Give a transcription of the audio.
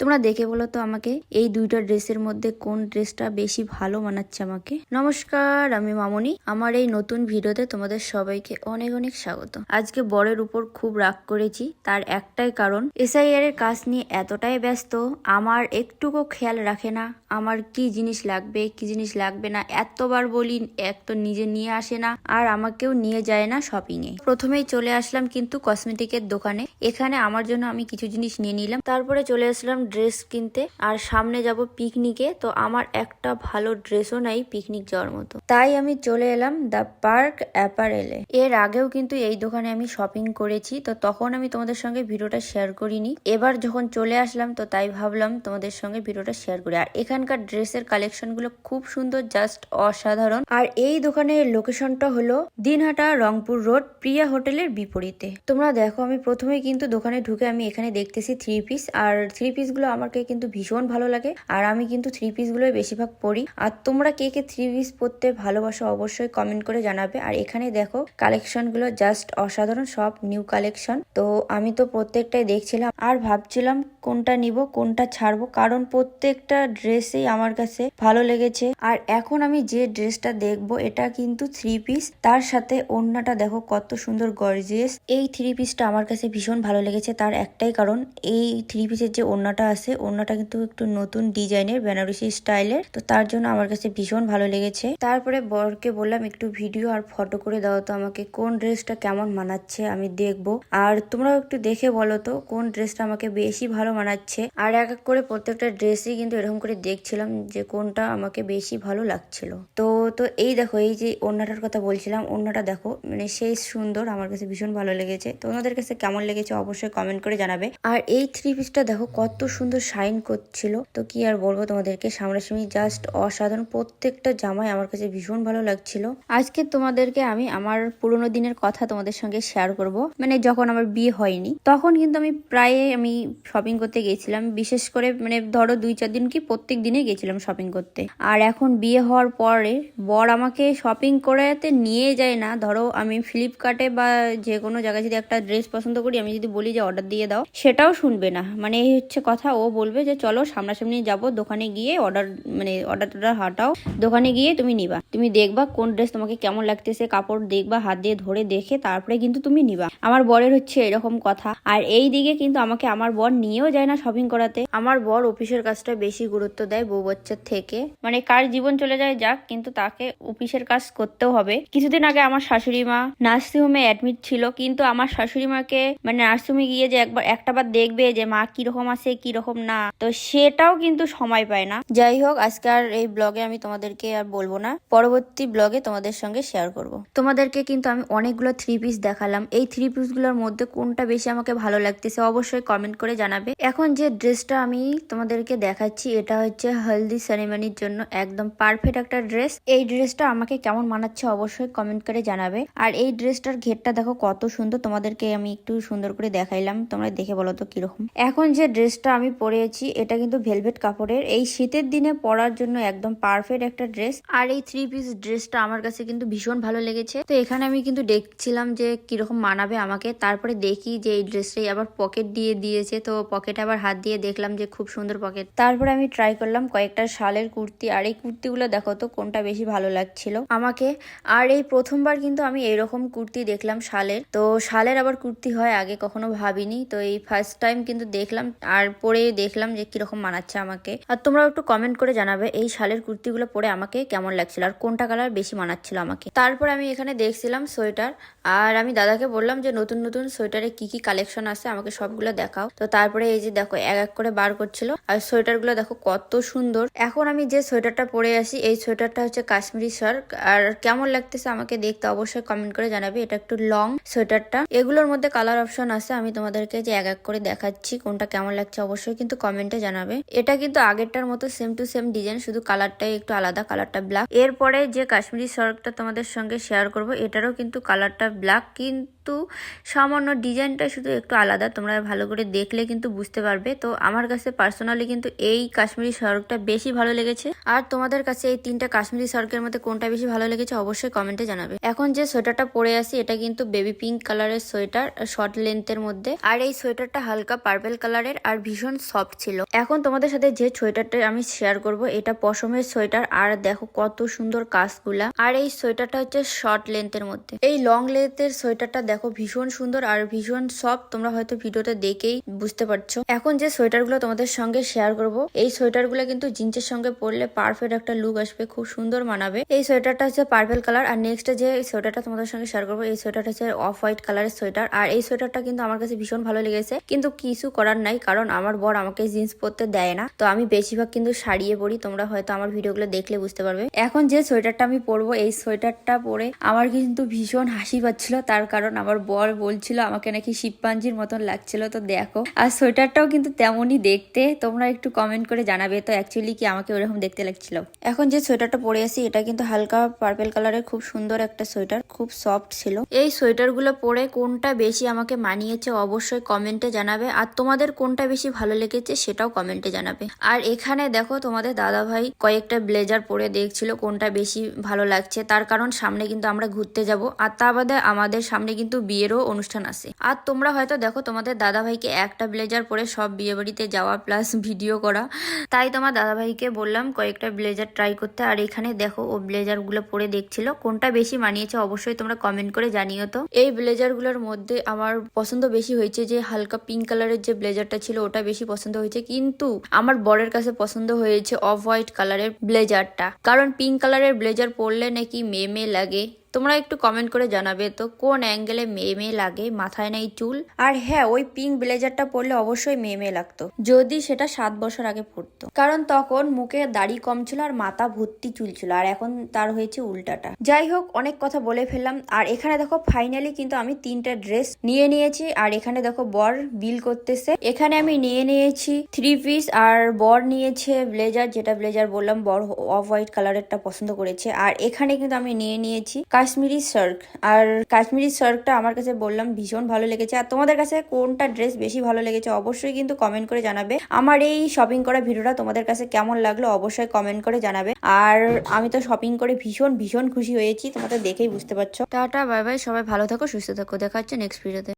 তোমরা দেখে বলো তো আমাকে এই দুইটা ড্রেসের মধ্যে কোন ড্রেসটা বেশি ভালো মানাচ্ছে আমাকে। নমস্কার, আমি মামনি। আমার এই নতুন ভিডিওতে তোমাদের সবাইকে অনেক অনেক স্বাগত। আজকে বরের উপর খুব রাগ করেছি, তার একটাই কারণ এসআইআর এর কাজ নিয়ে এতটাই ব্যস্ত, আমার একটুকু খেয়াল রাখে না আমার কি জিনিস লাগবে কি জিনিস লাগবে না। এতবার বলি, এক তো নিজে নিয়ে আসে না আর আমাকেও নিয়ে যায় না শপিং এ। প্রথমেই চলে আসলাম কিন্তু কসমেটিকের দোকানে। এখানে আমার জন্য আমি কিছু জিনিস নিয়ে নিলাম, তারপরে চলে আসলাম ড্রেস কিনতে। আর সামনে যাব পিকনিকে, তো আমার একটা ভালো ড্রেসও নাই পিকনিক যাওয়ার মতো, তাই আমি চলে এলাম দ্য পার্ক অ্যাপারেলে। এর আগেও কিন্তু এই দোকানে আমি শপিং করেছি, তো তখন আমি তোমাদের সঙ্গে ভিডিওটা শেয়ার করিনি। এবার যখন চলে আসলাম তো তাই ভাবলাম তোমাদের সঙ্গে ভিডিওটা শেয়ার করি। আর এখানকার ড্রেসের কালেকশন গুলো খুব সুন্দর, জাস্ট অসাধারণ। আর এই দোকানের লোকেশনটা হলো দিনহাটা রংপুর রোড, প্রিয়া হোটেলের বিপরীতে। তোমরা দেখো, আমি প্রথমেই কিন্তু দোকানে ঢুকে আমি এখানে দেখতেছি থ্রি পিস। আর থ্রি পিস গুলো আমাকে কিন্তু ভীষণ ভালো লাগে, আর আমি কিন্তু থ্রি পিস গুলোই বেশিরভাগ পরি। আর তোমরা কে কে থ্রি পিস পরতে ভালোবাসো অবশ্যই কমেন্ট করে জানাবে। আর এখানে দেখো কালেকশন গুলো জাস্ট অসাধারণ, সব নিউ কালেকশন। তো আমি তো প্রত্যেকটাই দেখছিলাম আর ভাবছিলাম কোনটা নিব কোনটা ছাড়বো, কারণ প্রত্যেকটা ড্রেসই আমার কাছে ভালো লেগেছে। আর এখন আমি যে ড্রেসটা দেখবো এটা কিন্তু থ্রি পিস, তার সাথে ওড়নাটা দেখো কত সুন্দর গর্জিয়াস। এই থ্রি পিসটা আমার কাছে ভীষণ ভালো লেগেছে, তার একটাই কারণ এই থ্রি পিসের যে ওড়নাটা আছে, ওড়নাটা কিন্তু একটু নতুন ডিজাইনের বেনারসি স্টাইলের, তো তার জন্য আমার কাছে ভীষণ ভালো লেগেছে। তারপরে বরকে বললাম একটু ভিডিও আর ফটো করে দাও তো আমাকে, কোন ড্রেসটা কেমন মানাচ্ছে আমি দেখবো। আর তোমরাও একটু দেখে বলো তো কোন ড্রেসটা আমাকে বেশি ভালো মানাচ্ছে। আর এক এক করে প্রত্যেকটা ড্রেসই কিন্তু এরকম করে দেখছিলাম যে কোনটা আমাকে বেশি ভালো লাগছিল। তো তো এই দেখো, এই যে ওড়নাটার কথা বলছিলাম, ওড়নাটা দেখো মানে সেই সুন্দর, আমার কাছে ভীষণ ভালো লেগেছে। তোমাদের কাছে কেমন লেগেছে অবশ্যই কমেন্ট করে জানাবে। আর এই থ্রি পিসটা দেখো কত সুন্দর শাইন করছিল, তো কি আর বলবো তোমাদেরকে, সামনাসামনি জাস্ট অসাধারণ। প্রত্যেকটা জামাই আমার কাছে ভীষণ ভালো লাগছিল। আজকে তোমাদেরকে আমি আমার পুরোনো দিনের কথা তোমাদের সঙ্গে শেয়ার করব। মানে যখন আমার বিয়ে হয়নি তখন কিন্তু আমি প্রায় আমি শপিং করতে গেছিলাম, বিশেষ করে মানে ধরো 2-4 দিন কি প্রত্যেক দিনে গেছিলাম শপিং করতে। আর এখন বিয়ে হওয়ার পরে বর আমাকে শপিং করাতে নিয়ে যায় না। ধরো আমি ফ্লিপকার্টে বা যে কোনো জায়গায় যদি একটা ড্রেস পছন্দ করি, আমি যদি বলি যে অর্ডার দিয়ে দাও, সেটাও শুনবে না। মানে এই হচ্ছে কথা, ও বলবে যে চলো সামনাসামনি যাব, দোকানে গিয়ে অর্ডার হাটাও, দোকানে গিয়ে তুমি নিবা, তুমি দেখবা কোন ড্রেস তোমাকে কেমন লাগতেছে, কাপড় দেখবা, হাত দিয়ে ধরে দেখে তারপরে কিন্তু তুমি নিবা। আমার বরের হচ্ছে এরকম কথা। আর এই দিকে কিন্তু আমাকে আমার বর নিয়েও যায় না শপিং করাতে। আমার বর অফিসের কাজটা বেশি গুরুত্ব দেয় বউ বাচ্চার থেকে। মানে কার জীবন চলে যায় যাক, কিন্তু তাকে অফিসের কাজ করতেও হবে। কিছুদিন আগে আমার শাশুড়ি মা নার্সিংহোমে অ্যাডমিট ছিল, কিন্তু আমার শাশুড়ি মাকে মানে নার্সিংহোমে গিয়ে যে একটাবার দেখবে যে মা কিরকম আছে কিরকম না, তো সেটাও কিন্তু সময় পায় না। যাই হোক, আজকে আর এই ব্লগে আমি তোমাদেরকে আর বলবো না, পরবর্তী ব্লগে তোমাদের সঙ্গে শেয়ার করব। তোমাদেরকে কিন্তু আমি অনেকগুলো থ্রি পিস দেখালাম, এই থ্রি পিস গুলোর মধ্যে কোনটা বেশি আমাকে ভালো লাগতেছে অবশ্যই কমেন্ট করে জানাবে। এখন যে ড্রেসটা আমি তোমাদেরকে দেখাচ্ছি এটা হচ্ছে হলদি সেরেমনির জন্য একদম পারফেক্ট একটা ড্রেস। এই ড্রেসটা আমাকে কেমন মানাচ্ছে অবশ্যই কমেন্ট করে জানাবে। আর এই ড্রেসটার ঘেরটা দেখো কত সুন্দর, তোমাদেরকে আমি একটু সুন্দর করে দেখাইলাম, তোমরা দেখে বলো তো কিরকম। এখন যে ড্রেসটা আমি পরেছি এটা কিন্তু ভেলভেট কাপড়ের, এই শীতের দিনে পরার জন্য একদম পারফেক্ট একটা ড্রেস। আর এই থ্রি পিস ড্রেসটা আমার কাছে কিন্তু ভীষণ ভালো লেগেছে। তো এখানে আমি কিন্তু দেখছিলাম যে কিরকম মানাবে আমাকে, তারপরে দেখি যে এই ড্রেসটাই আবার পকেট দিয়ে দিয়েছে, তো পকেটে আবার হাত দিয়ে দেখলাম যে খুব সুন্দর পকেট। তারপরে আমি ট্রাই করলাম কয়েকটা শালের কুর্তি, আর এই কুর্তিগুলো দেখো তো কোনটা বেশি ভালো লাগছিল আমাকে। আর এই প্রথমবার কিন্তু আমি এরকম কুর্তি দেখলাম শালের, তো শালের আবার কুর্তি হয় আগে কখনো ভাবিনি, তো এই ফার্স্ট টাইম কিন্তু দেখলাম আর পরে দেখলাম যে কিরকম মানাচ্ছে আমাকে। আর তোমরাও একটু কমেন্ট করে জানাবে এই শালের কুর্তিগুলো পরে আমাকে কেমন লাগছিল আর কোনটা কালার বেশি মানাচ্ছিল আমাকে। তারপর আমি এখানে দেখছিলাম সোয়েটার, আর আমি দাদাকে বললাম যে নতুন নতুন সোয়েটারে কি কি কালেকশন আছে আমাকে সবগুলো দেখাও। তো তারপরে এই যে দেখো এক এক করে বার করছিল, আর সোয়েটার গুলো দেখো কত সুন্দর। এখন আমি যে সোয়েটারটা পরে আসি এই সোয়েটারটা হচ্ছে কাশ্মীরি শার্ক, আর কেমন লাগতেছে আমাকে দেখতে অবশ্যই কমেন্ট করে জানাবে। এটা একটু লং সোয়েটারটা, এগুলোর মধ্যে কালার অপশন আছে, আমি তোমাদেরকে যে এক এক করে দেখাচ্ছি কোনটা কেমন লাগছে অবশ্যই কিন্তু কমেন্টে জানাবে। এটা কিন্তু আগেরটার মতো সেম টু সেম ডিজাইন, শুধু কালারটাই একটু আলাদা, কালারটা ব্ল্যাক। এরপরে যে কাশ্মীরি শার্কটা তোমাদের সঙ্গে শেয়ার করব এটারও কিন্তু কালারটা ব্ল্যাক, কিন্তু কিন্তু সামান্য ডিজাইনটা শুধু একটু আলাদা, তোমরা ভালো করে দেখলে কিন্তু বুঝতে পারবে। তো আমার কাছে পার্সোনালি কিন্তু এই কাশ্মীরি শর্টটা বেশি ভালো লেগেছে। আর তোমাদের কাছে এই তিনটা কাশ্মীরি শর্টের মধ্যে কোনটা বেশি ভালো লেগেছে অবশ্যই কমেন্টে জানাবে। এখন যে সোয়েটারটা পরে আসি এটা কিন্তু বেবি পিঙ্ক কালারের সোয়েটার, শর্ট লেন্থের মধ্যে। আর এই সোয়েটারটা হালকা পার্পল কালারের আর ভীষণ সফট ছিল। এখন তোমাদের সাথে যে সোয়েটারটা আমি শেয়ার করব এটা পশমের সোয়েটার। আর দেখো কত সুন্দর কাজগুলা। আর এই সোয়েটারটা হচ্ছে শর্ট লেন্থের মধ্যে। এই লং লেন্থের সোয়েটারটা দেখো ভীষণ সুন্দর আর ভীষণ সফট, তোমরা হয়তো ভিডিওতে দেখেই বুঝতে পারছো। এখন যে সোয়েটারগুলো তোমাদের সঙ্গে শেয়ার করব এই সোয়েটারগুলো কিন্তু জিন্সের সঙ্গে পরলে পারফেক্ট একটা লুক আসবে, খুব সুন্দর মানাবে। এই সোয়েটারটা হচ্ছে পার্পল কালার। আর নেক্সট যে সোয়েটারটা তোমাদের সঙ্গে শেয়ার করবো এই সোয়েটারটা হচ্ছে অফ হোয়াইট কালারের সোয়েটার। আর এই সোয়েটারটা কিন্তু আমার কাছে ভীষণ ভালো লেগেছে, কিন্তু কিছু করার নাই কারণ আমার বর আমাকে জিন্স পরতে দেয় না। তো আমি বেশিরভাগ কিন্তু শাড়িয়ে পরি, তোমরা হয়তো আমার ভিডিওগুলো দেখলে বুঝতে পারবে। এখন যে সোয়েটারটা আমি পরবো এই সোয়েটারটা পরে আমার কিন্তু ভীষণ হাসি পাচ্ছিল, তার কারণ আমার বর বলছিল আমাকে নাকি শিবপাঞ্জির মতন লাগছিল। তো দেখো, আর সোয়েটারটাও কিন্তু তেমনই দেখতে, তোমরা একটু কমেন্ট করে জানাবে তো অ্যাকচুয়ালি কি আমাকে ওরকম দেখতে লাগছিল। এখন যে সোয়েটারটা পরে আসি এটা কিন্তু হালকা পার্পল কালারের, খুব সুন্দর একটা সোয়েটার, খুব সফট ছিল। এই সোয়েটারগুলো পরে কোনটা বেশি আমাকে মানিয়েছে অবশ্যই কমেন্টে জানাবে। আর তোমাদের কোনটা বেশি ভালো লেগেছে সেটাও কমেন্টে জানাবে। আর এখানে দেখো তোমাদের দাদা ভাই কয়েকটা ব্লেজার পরে দেখছিল কোনটা বেশি ভালো লাগছে, তার কারণ সামনে কিন্তু আমরা ঘুরতে যাব। আর তা বাদে আমাদের সামনে কিন্তু বিয়েরও অনুষ্ঠান আছে। আর তোমরা হয়তো দেখো তোমাদের দাদা ভাইকে একটা ব্লেজার পরে সব বিয়ে বাড়িতে যাওয়া প্লাস ভিডিও করা, তাই তোমার দাদা ভাইকে বললাম কয়েকটা ব্লেজার ট্রাই করতে। আর এখানে দেখো ও ব্লেজার গুলো পরে দেখছিল কোনটা বেশি মানিয়েছে অবশ্যই তোমরা কমেন্ট করে জানিও। তো এই ব্লেজার গুলোর মধ্যে আমার পছন্দ বেশি হয়েছে যে হালকা পিঙ্ক কালারের যে ব্লেজারটা ছিল ওটা বেশি পছন্দ হয়েছে, কিন্তু আমার বরের কাছে পছন্দ হয়েছে অফ হোয়াইট কালারের ব্লেজারটা, কারণ পিঙ্ক কালারের ব্লেজার পরলে নাকি মেয়ে মেয়ে লাগে। তোমরা একটু কমেন্ট করে জানাবে তো কোন অ্যাঙ্গেলে মেয়ে মেয়ে লাগে, মাথায় নাই চুল। আর হ্যাঁ, ওই পিঙ্ক ব্লেজারটা পরলে অবশ্যই মেয়ে মেয়ে লাগতো যদি সেটা 7 বছর আগে পরতো, কারণ তখন মুখে দাড়ি কম ছিল আর মাথা ভর্তি চুল ছিল। আর এখন তার হয়েছে উল্টাটা। যাই হোক, অনেক কথা বলে ফেললাম। আর এখানে দেখো ফাইনালি কিন্তু আমি 3টা ড্রেস নিয়ে নিয়েছি। আর এখানে দেখো বর বিল করতেছে। এখানে আমি নিয়ে নিয়েছি 3 পিস আর বর নিয়েছে ব্লেজার, যেটা ব্লেজার বললাম বর অফ হোয়াইট কালারেরটা পছন্দ করেছে। আর এখানে কিন্তু আমি নিয়ে নিয়েছি কাশ্মীরি শার্ট। আর কাশ্মীরি শার্টটা আমার কাছে বললাম ভীষণ ভালো লেগেছে। আর তোমাদের কাছে কোনটা ড্রেস বেশি ভালো লেগেছে অবশ্যই কিন্তু কমেন্ট করে জানাবে। আমার এই শপিং করা ভিডিওটা তোমাদের কাছে কেমন লাগলো অবশ্যই কমেন্ট করে জানাবে। আর আমি তো শপিং করে ভীষণ ভীষণ খুশি হয়েছি, তোমাদের দেখেই বুঝতে পারছো। টাটা বাই বাই, সবাই ভালো থাকো সুস্থ থাকো, দেখা হচ্ছে নেক্সট ভিডিওতে।